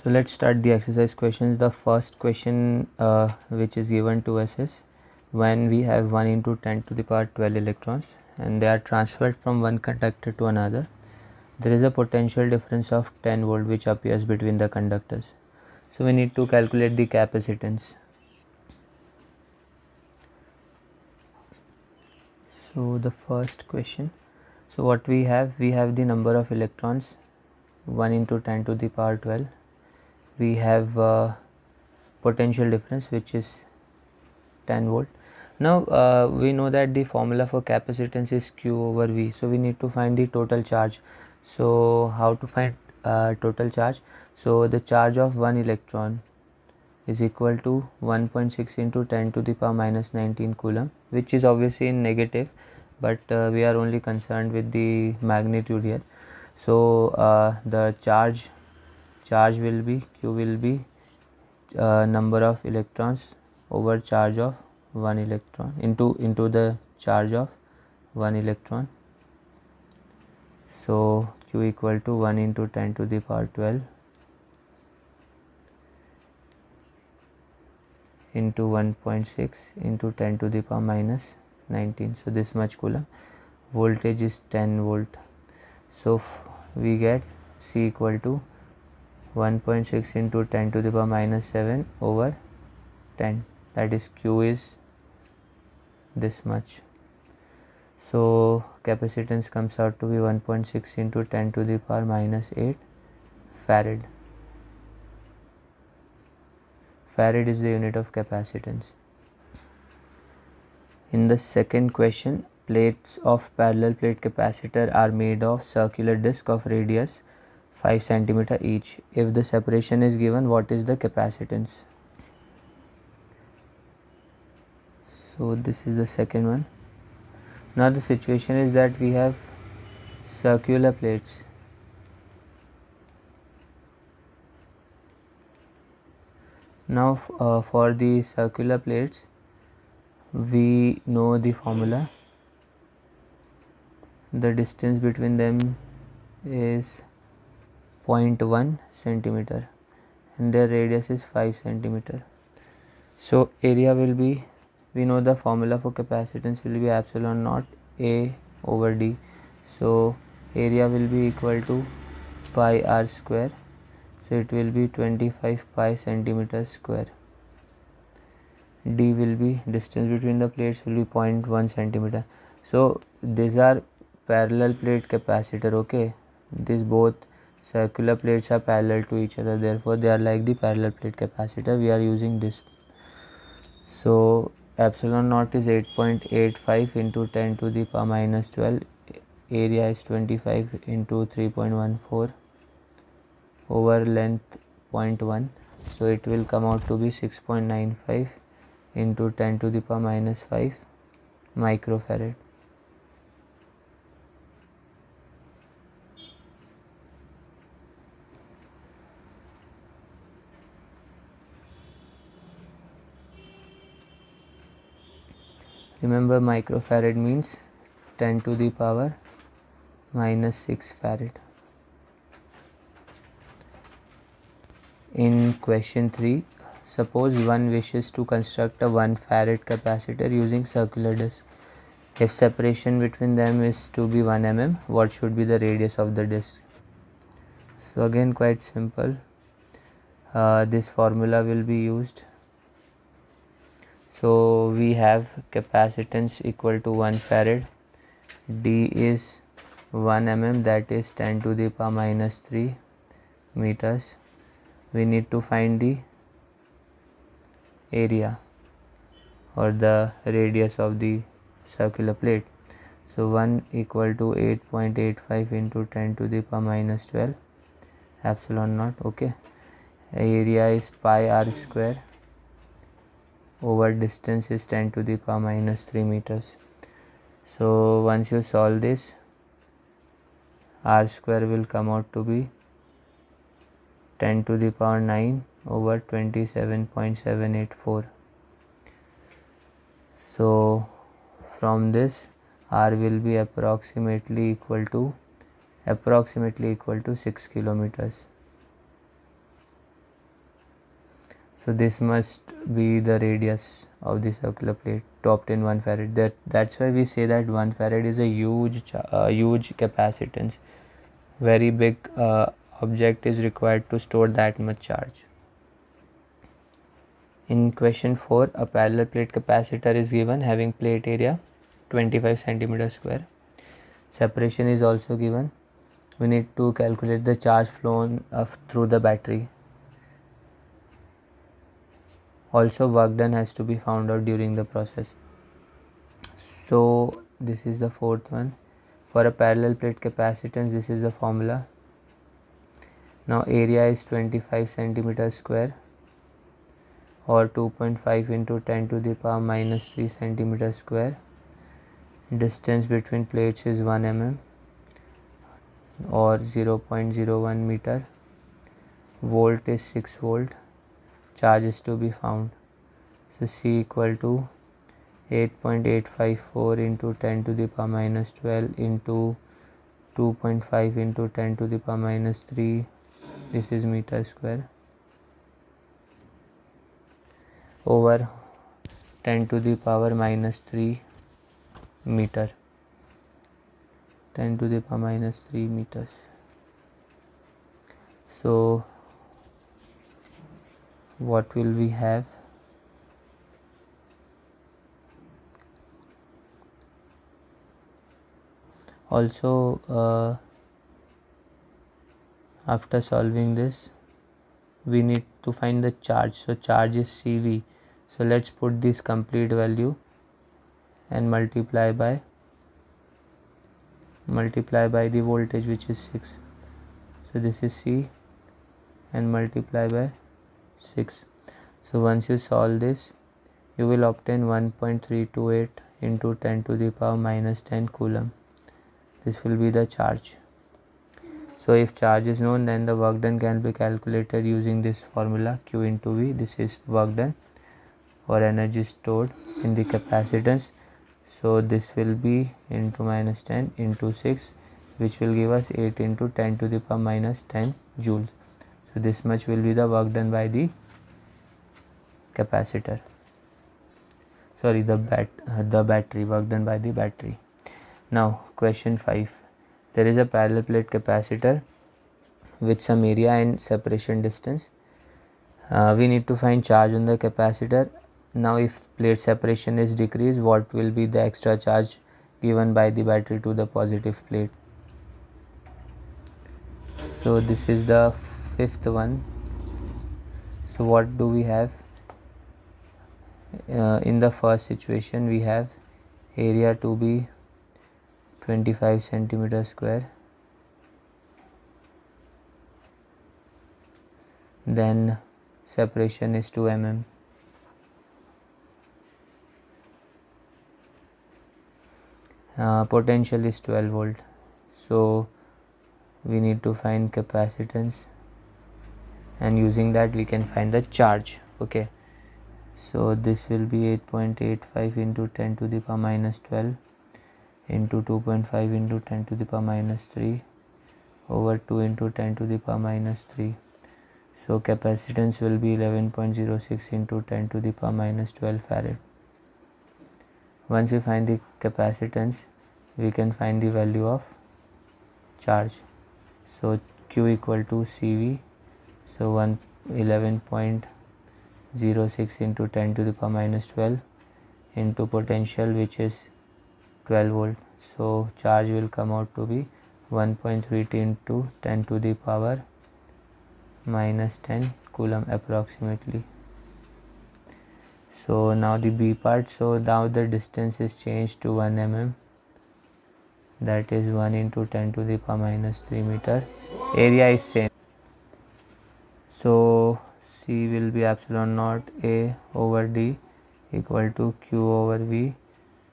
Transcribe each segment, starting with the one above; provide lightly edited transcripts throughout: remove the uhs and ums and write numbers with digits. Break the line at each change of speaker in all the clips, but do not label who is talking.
So let's start the exercise questions. The first question which is given to us is, when we have 1 into 10 to the power 12 electrons and they are transferred from one conductor to another, there is a potential difference of 10 volt which appears between the conductors. So we need to calculate the capacitance. So the first question, so what we have the number of electrons 1 into 10 to the power 12. We have potential difference which is 10 volt. Now we know that the formula for capacitance is Q over V, so we need to find the total charge. So how to find total charge? So the charge of one electron is equal to 1.6 into 10 to the power minus 19 coulomb, which is obviously in negative, but we are only concerned with the magnitude here. So the charge will be, Q will be number of electrons over charge of one electron into the charge of one electron. So Q equal to 1 into 10 to the power 12 into 1.6 into 10 to the power minus 19. So this much coulomb. Voltage is 10 volt. So we get C equal to 1.6 into 10 to the power minus 7 over 10, that is Q is this much. So capacitance comes out to be 1.6 into 10 to the power minus 8 farad. Farad is the unit of capacitance. In the second question, plates of parallel plate capacitor are made of circular disc of radius 5 cm each. If the separation is given, what is the capacitance? So this is the second one. Now the situation is that we have circular plates. Now for the circular plates, we know the formula. The distance between them is 0.1 centimeter and their radius is 5 centimeter. So area will be, we know the formula for capacitance will be epsilon naught A over D. So area will be equal to pi r square. So it will be 25 pi centimeter square. D will be, distance between the plates will be 0.1 centimeter. So these are parallel plate capacitor. Okay, these both circular plates are parallel to each other, therefore they are like the parallel plate capacitor. We are using this. So epsilon naught is 8.85 into 10 to the power minus 12. Area is 25 into 3.14 over length 0.1. So it will come out to be 6.95 into 10 to the power minus 5 microfarad. Remember, microfarad means 10 to the power minus 6 farad. In question 3, suppose one wishes to construct a 1 farad capacitor using circular disc. If separation between them is to be 1 mm, what should be the radius of the disc? So again, quite simple. This formula will be used. So we have capacitance equal to 1 farad. D is 1 mm, that is 10 to the power minus 3 meters. We need to find the area or the radius of the circular plate. So 1 equal to 8.85 into 10 to the power minus 12 epsilon naught. Okay, area is pi r square over distance is 10 to the power minus 3 meters. So once you solve this, r square will come out to be 10 to the power 9 over 27.784. So from this, r will be approximately equal to 6 kilometers. So this must be the radius of the circular plate to obtain 1 farad. That's why we say that 1 farad is a huge capacitance. Very big object is required to store that much charge. In question 4, a parallel plate capacitor is given having plate area 25 centimeter square. Separation is also given. We need to calculate the charge flown through the battery. Also, work done has to be found out during the process. So this is the fourth one. For a parallel plate capacitance, this is the formula. Now area is 25 centimeter square or 2.5 into 10 to the power minus 3 centimeter square. Distance between plates is 1 mm or 0.01 meter. Volt is 6 volt. Charge is to be found. So C equal to 8.854 into 10 to the power minus 12 into 2.5 into 10 to the power minus 3. This is meter square over 10 to the power minus 3 meter. 10 to the power minus 3 meters. So what will we have? Also after solving this, we need to find the charge. So charge is CV. So let's put this complete value and multiply by the voltage, which is 6. So this is C and multiply by 6. So once you solve this, you will obtain 1.328 into 10 to the power minus 10 coulomb. This will be the charge. So if charge is known, then the work done can be calculated using this formula, Q into V. This is work done or energy stored in the capacitance. So this will be into minus 10 into 6, which will give us 8 into 10 to the power minus 10 joules. So this much will be the work done by the capacitor. Sorry, the battery, work done by the battery. Now question 5. There is a parallel plate capacitor with some area and separation distance. We need to find charge on the capacitor. Now if plate separation is decreased, what will be the extra charge given by the battery to the positive plate? So this is the fifth one. So what do we have? In the first situation, we have area to be 25 centimeter square, then separation is 2 mm. Potential is 12 volt. So we need to find capacitance, and using that we can find the charge. Okay, so this will be 8.85 into 10 to the power minus 12 into 2.5 into 10 to the power minus 3 over 2 into 10 to the power minus 3. So capacitance will be 11.06 into 10 to the power minus 12 farad. Once we find the capacitance, we can find the value of charge. So Q equal to CV. So 11.06 into 10 to the power minus 12 into potential, which is 12 volt. So charge will come out to be 1.32 into 10 to the power minus 10 coulomb approximately. So now the B part. So now the distance is changed to 1 mm. That is 1 into 10 to the power minus 3 meter. Area is same. So C will be epsilon naught A over D equal to Q over V.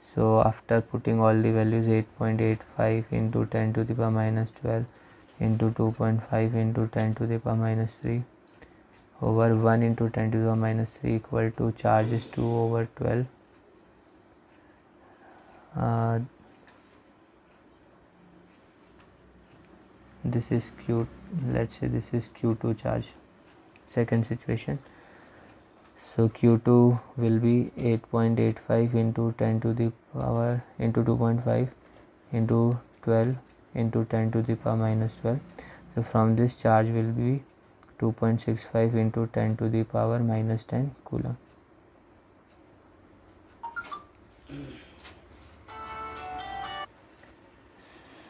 So after putting all the values, 8.85 into 10 to the power minus 12 into 2.5 into 10 to the power minus 3 over 1 into 10 to the power minus 3 equal to charge is 2 over 12. This is Q, let's say this is Q2 charge. Second situation. So Q2 will be 8.85 into 10 to the power into 2.5 into 12 into 10 to the power minus 12. So from this charge will be 2.65 into 10 to the power minus 10 coulomb.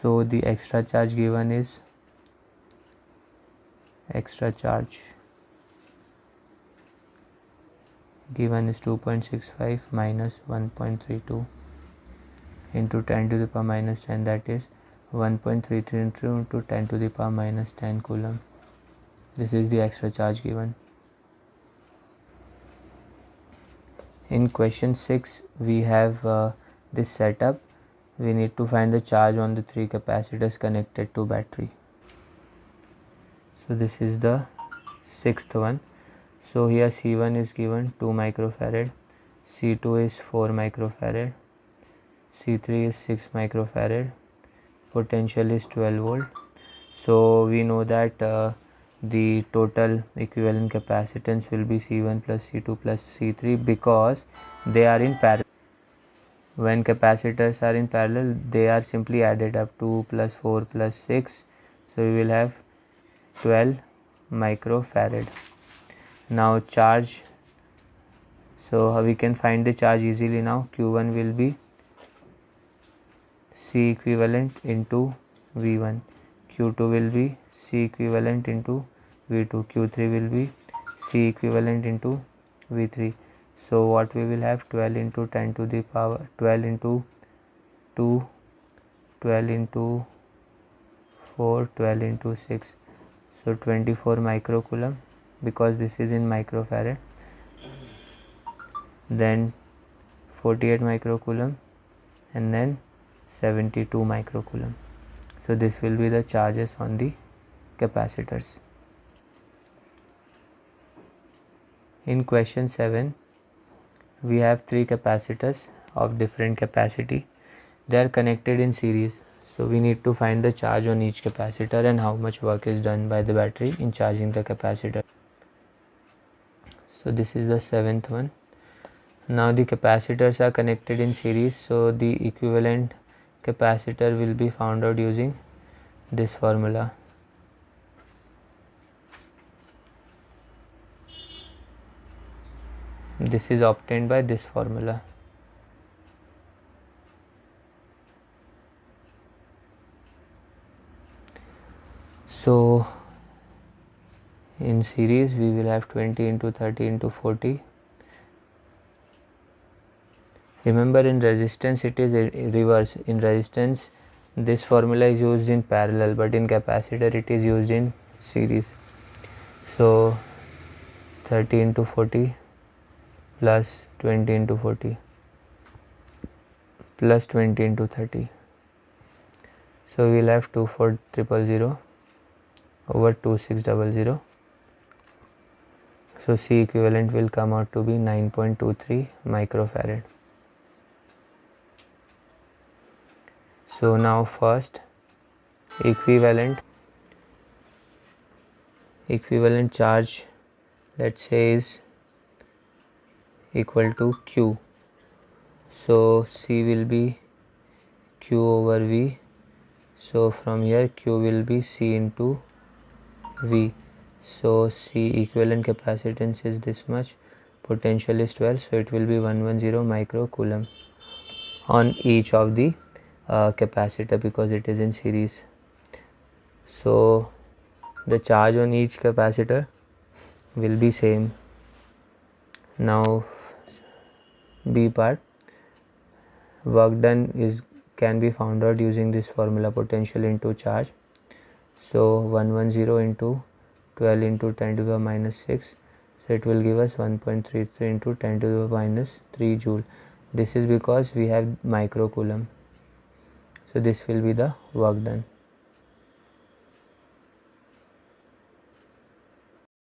So the extra charge given is extra charge given is 2.65 minus 1.32 into 10 to the power minus 10, that is 1.33 into 10 to the power minus 10 coulomb. This is the extra charge given. In question 6 we have this setup. We need to find the charge on the 3 capacitors connected to battery. So this is the sixth one. So here C1 is given 2 microfarad, C2 is 4 microfarad, C3 is 6 microfarad, potential is 12 volt. So we know that the total equivalent capacitance will be C1 plus C2 plus C3 because they are in parallel. When capacitors are in parallel, they are simply added up, 2 plus 4 plus 6. So we will have 12 microfarad. Now charge, so we can find the charge easily now. Q1 will be C equivalent into V1, Q2 will be C equivalent into V2, Q3 will be C equivalent into V3. So what we will have, 12 into 10 to the power 12 into 2, 12 into 4, 12 into 6, so 24 microcoulomb because this is in microfarad. Then 48 microcoulomb and then 72 microcoulomb. So this will be the charges on the capacitors. In question 7 we have 3 capacitors of different capacity. They are connected in series. So we need to find the charge on each capacitor and how much work is done by the battery in charging the capacitor. So this is the 7th one. Now the capacitors are connected in series, so the equivalent capacitor will be found out using this formula. This is obtained by this formula. So in series we will have 20 into 30 into 40. Remember, in resistance it is reverse. In resistance this formula is used in parallel, but in capacitor it is used in series. So 30 into 40 plus 20 into 40 plus 20 into 30. So we will have 24,000 over 2600. So C equivalent will come out to be 9.23 microfarad. So now first equivalent charge, let's say, is equal to Q. So C will be Q over V. So from here Q will be C into V. So C equivalent capacitance is this much, potential is 12, so it will be 110 microcoulomb on each of the capacitor because it is in series. So the charge on each capacitor will be same. Now B part, work done can be found out using this formula, potential into charge. So 110 into 12 into 10 to the power minus 6, so it will give us 1.33 into 10 to the power minus 3 joule. This is because we have microcoulomb. So this will be the work done.